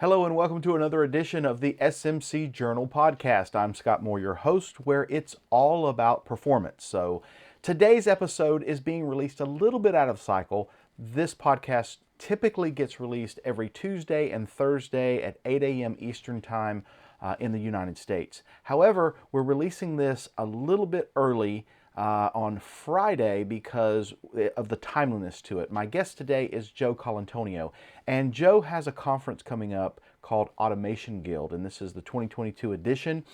Hello and welcome to another edition of the SMC Journal podcast. I'm Scott Moore, your host, where it's all about performance. So today's episode is being released a little bit out of cycle. This podcast typically gets released every Tuesday and Thursday at 8 a.m. Eastern Time in the United States. However, we're releasing this a little bit early on Friday because of the timeliness to it. My guest today is Joe Colantonio, and Joe has a conference coming up called AutomationGuild, and this is the 2022 edition.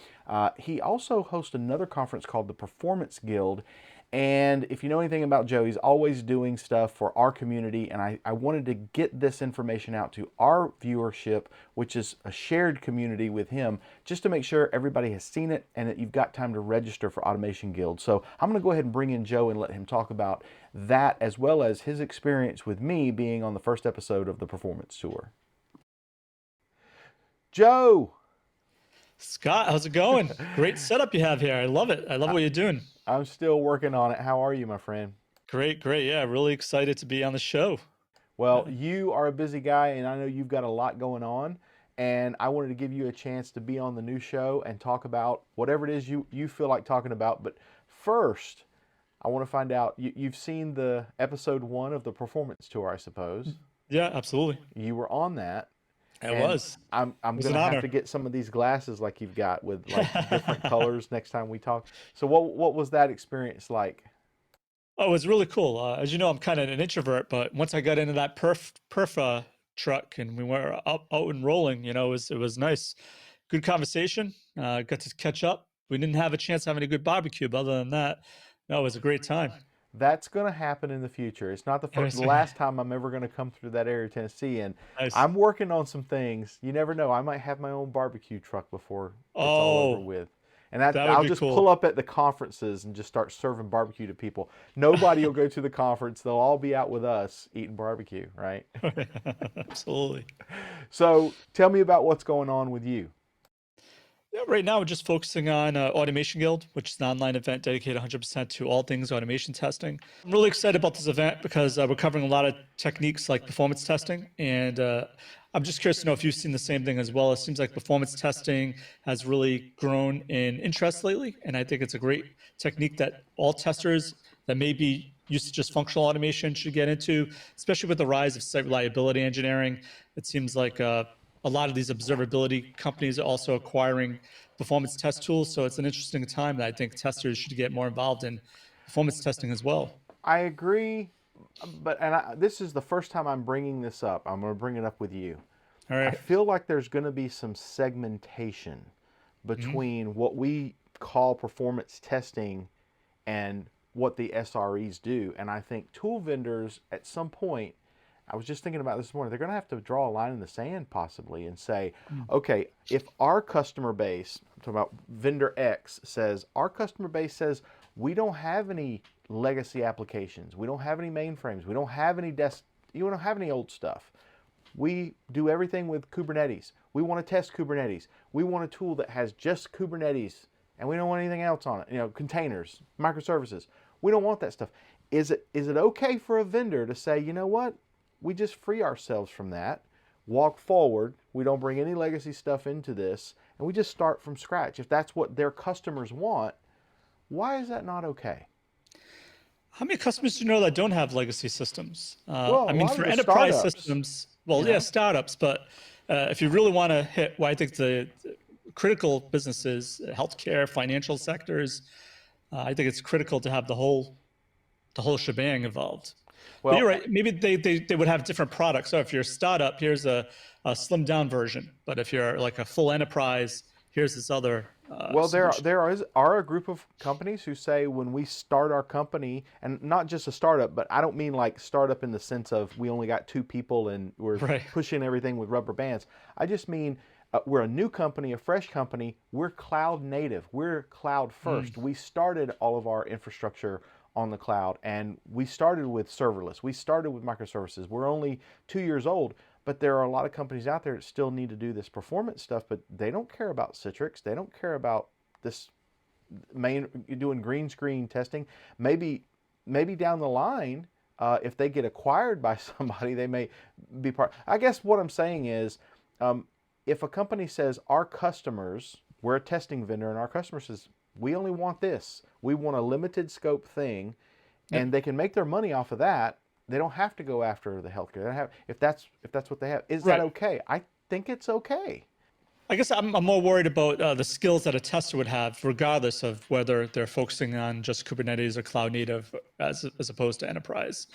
He also hosts another conference called the Performance Guild, and if you know anything about Joe, he's always doing stuff for our community, and I wanted to get this information out to our viewership, which is a shared community with him, just to make sure everybody has seen it and that you've got time to register for Automation Guild. So I'm going to go ahead and bring in Joe and let him talk about that, as well as his experience with me being on the first episode of the Performance Tour. Joe! Scott, how's it going? Great setup you have here. I love it. I love what you're doing. I'm still working on it. How are you, my friend? Great, great. Yeah, really excited to be on the show. Well, you are a busy guy, and I know you've got a lot going on, and I wanted to give you a chance to be on the new show and talk about whatever it is you feel like talking about. But first, I want to find out, you've seen the episode 1 of the Performance Tour, I suppose. Yeah, absolutely. You were on that. It And was. I'm It was going an to have honor. to get some of these glasses like you've got with like different colors next time we talk. So what was that experience like? Oh, it was really cool. As you know, I'm kind of an introvert, but once I got into that perf truck and we were out and rolling, it was nice. Good conversation. Got to catch up. We didn't have a chance to have any good barbecue, but other than that, no, it was a great time. That's going to happen in the future. It's not It the was last time I'm ever going to come through that area of Tennessee, and nice. I'm working on some things. You never know. I might have my own barbecue truck before it's all over Oh, with. And that, that would I'll be just pull cool. up at the conferences and just start serving barbecue to people. Nobody will go to the conference. They'll all be out with us eating barbecue, right? Absolutely. So tell me about what's going on with you. Yeah, right now we're just focusing on Automation Guild, which is an online event dedicated 100% to all things automation testing. I'm really excited about this event because we're covering a lot of techniques like performance testing, and I'm just curious to know if you've seen the same thing as well. It seems like performance testing has really grown in interest lately, and I think it's a great technique that all testers that may be used to just functional automation should get into, especially with the rise of site reliability engineering. It seems like a lot of these observability companies are also acquiring performance test tools. So it's an interesting time that I think testers should get more involved in performance testing as well. I agree, but this is the first time I'm bringing this up. I'm going to bring it up with you. All I right. feel like there's going to be some segmentation Mm-hmm. between what we call performance testing and what the SREs do. And I think tool vendors at some point, I was just thinking about this morning, they're going to have to draw a line in the sand possibly and say, okay, if our customer base, I'm talking about vendor X, says, our customer base says, we don't have any legacy applications, we don't have any mainframes, we don't have any you don't have any old stuff. We do everything with Kubernetes. We want to test Kubernetes. We want a tool that has just Kubernetes and we don't want anything else on it. Containers, microservices. We don't want that stuff. Is it okay for a vendor to say, you know what? We just free ourselves from that, walk forward. We don't bring any legacy stuff into this, and we just start from scratch. If that's what their customers want, why is that not okay? How many customers do you know that don't have legacy systems? Well, I a mean, lot of for the enterprise startups, systems, you well, yeah, know, startups, but if you really want to hit, well, I think the critical businesses, healthcare, financial sectors, I think it's critical to have the whole shebang involved. But you're well, right. Maybe they would have different products. So if you're a startup, here's a slimmed down version. But if you're like a full enterprise, here's this other Well, solution. are a group of companies who say when we start our company, and not just a startup, but I don't mean like startup in the sense of we only got 2 people and we're Right. pushing everything with rubber bands. I just mean we're a new company, a fresh company. We're cloud native. We're cloud Mm, first. We started all of our infrastructure on the cloud, and we started with serverless. We started with microservices. We're only 2 years old, but there are a lot of companies out there that still need to do this performance stuff, but they don't care about Citrix. They don't care about this main doing green screen testing. Maybe down the line, if they get acquired by somebody, they may be part. I guess what I'm saying is, if a company says our customers, we're a testing vendor, and our customer says we only want this, we want a limited scope thing, Yep. and they can make their money off of that. They don't have to go after the healthcare. They don't have, if that's what they have. Is that Right. okay? I think it's okay. I guess I'm more worried about the skills that a tester would have, regardless of whether they're focusing on just Kubernetes or cloud native, as opposed to enterprise.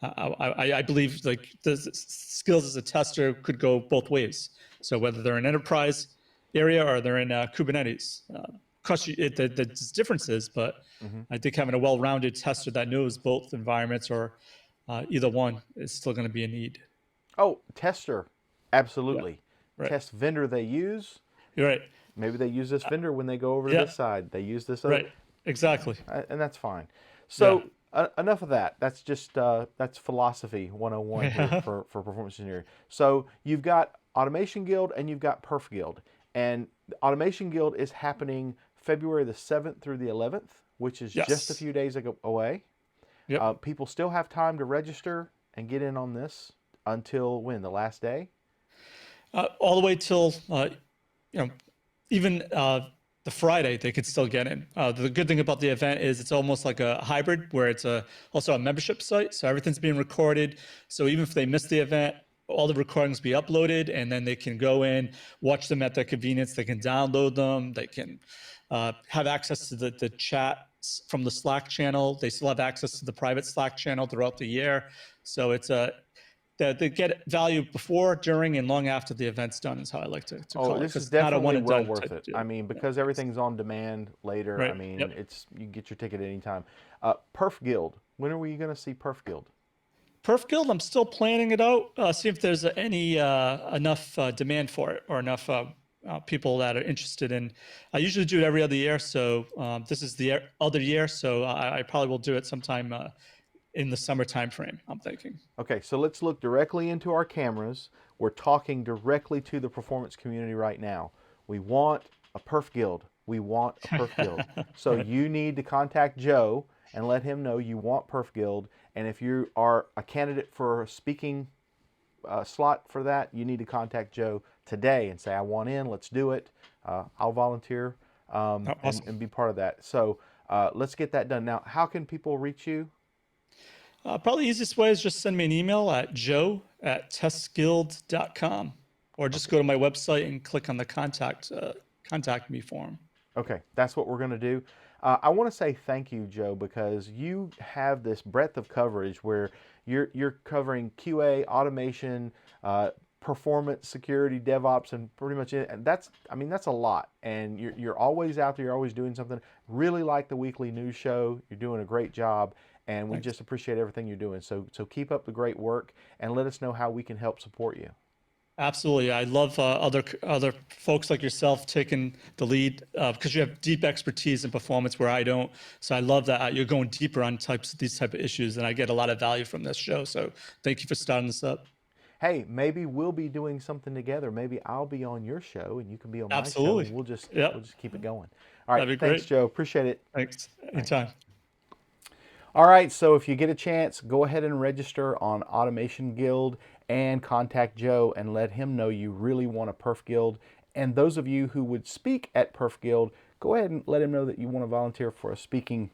I believe like the skills as a tester could go both ways. So whether they're in enterprise area or they're in Kubernetes, of course, there's differences, but Mm-hmm. I think having a well-rounded tester that knows both environments or either one is still going to be a need. Oh, tester, Yeah, absolutely. right. Test vendor they use. You're right. Maybe they use this vendor when they go over to Yeah, this side. They use this other, right. Exactly. and that's fine. Yeah. So enough of that. That's just that's philosophy 101 here Yeah. for performance engineering. So you've got Automation Guild and you've got PerfGuild, and the Automation Guild is happening February the 7th through the 11th, which is just a Yes. few days away. Yep. People still have time to register and get in on this until when? The last day? All the way till you know, even the Friday they could still get in. The good thing about the event is it's almost like a hybrid where it's also a membership site, so everything's being recorded. So even if they miss the event, all the recordings be uploaded, and then they can go in, watch them at their convenience. They can download them. They can have access to the chats from the Slack channel. They still have access to the private Slack channel throughout the year. So it's a they get value before, during, and long after the event's done is how I like to Oh, call it, this because is it's not a one definitely and well done worth type it. I deal. mean, Yeah. because everything's on demand later. I Right. mean, Yep. it's you can get your ticket anytime. PerfGuild. When are we going to see PerfGuild? PerfGuild, I'm still planning it out. See if there's any enough demand for it or enough people that are interested in. I usually do it every other year, so this is the other year, so I probably will do it sometime in the summer time frame, I'm thinking. Okay, so let's look directly into our cameras. We're talking directly to the performance community right now. We want a perf guild. We want a perf guild. So Right. you need to contact Joe and let him know you want perf guild. And if you are a candidate for a speaking slot for that, you need to contact Joe today and say, I want in, let's do it. I'll volunteer Awesome. and be part of that. So let's get that done. Now, how can people reach you? Probably the easiest way is just send me an email at joe@testguild.com, or just go to my website and click on the contact me form. Okay, that's what we're going to do. I want to say thank you, Joe, because you have this breadth of coverage where you're covering QA, automation, performance, security, DevOps, and pretty much it. And that's a lot. And you're always out there. You're always doing something. Really like the weekly news show. You're doing a great job, and we Thanks. just appreciate everything you're doing. So keep up the great work, and let us know how we can help support you. Absolutely. I love other folks like yourself taking the lead because you have deep expertise in performance where I don't. So I love that you're going deeper on these type of issues, and I get a lot of value from this show. So thank you for starting this up. Hey, maybe we'll be doing something together. Maybe I'll be on your show and you can be on my show, and Absolutely. we'll Yep. just keep it going. All right, That'd be thanks, great. Joe. Appreciate it. Thanks. All right. Anytime. All right, so if you get a chance, go ahead and register on Automation Guild and contact Joe and let him know you really want a Perf Guild. And those of you who would speak at Perf Guild, go ahead and let him know that you want to volunteer for a speaking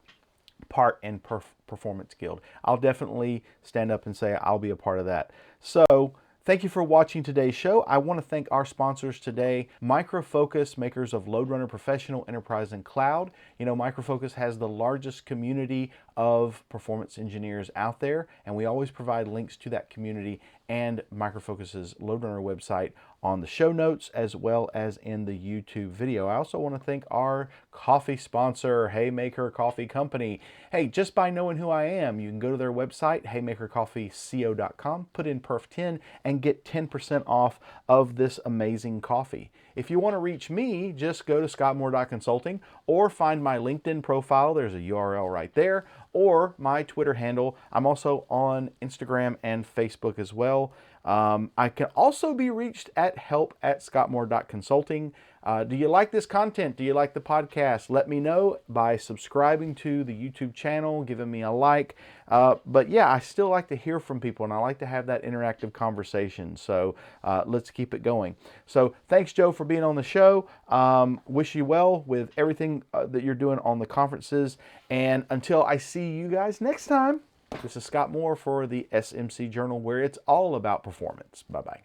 part in Performance Guild. I'll definitely stand up and say I'll be a part of that. So thank you for watching today's show. I want to thank our sponsors today, Micro Focus, makers of LoadRunner Professional, Enterprise, and Cloud. You know, Micro Focus has the largest community of performance engineers out there, and we always provide links to that community and Micro Focus's LoadRunner website on the show notes as well as in the YouTube video. I also want to thank our coffee sponsor, Haymaker Coffee Company. Hey, just by knowing who I am, you can go to their website, haymakercoffeeco.com, put in perf10 and get 10% off of this amazing coffee. If you want to reach me, just go to scottmoore.consulting or find my LinkedIn profile. There's a URL right there, or my Twitter handle. I'm also on Instagram and Facebook as well. I can also be reached at help@scottmoore.consulting. Do you like this content? Do you like the podcast? Let me know by subscribing to the YouTube channel, giving me a like. But yeah, I still like to hear from people, and I like to have that interactive conversation. So let's keep it going. So thanks, Joe, for being on the show. Wish you well with everything that you're doing on the conferences. And until I see you guys next time, this is Scott Moore for the SMC Journal, where it's all about performance. Bye-bye.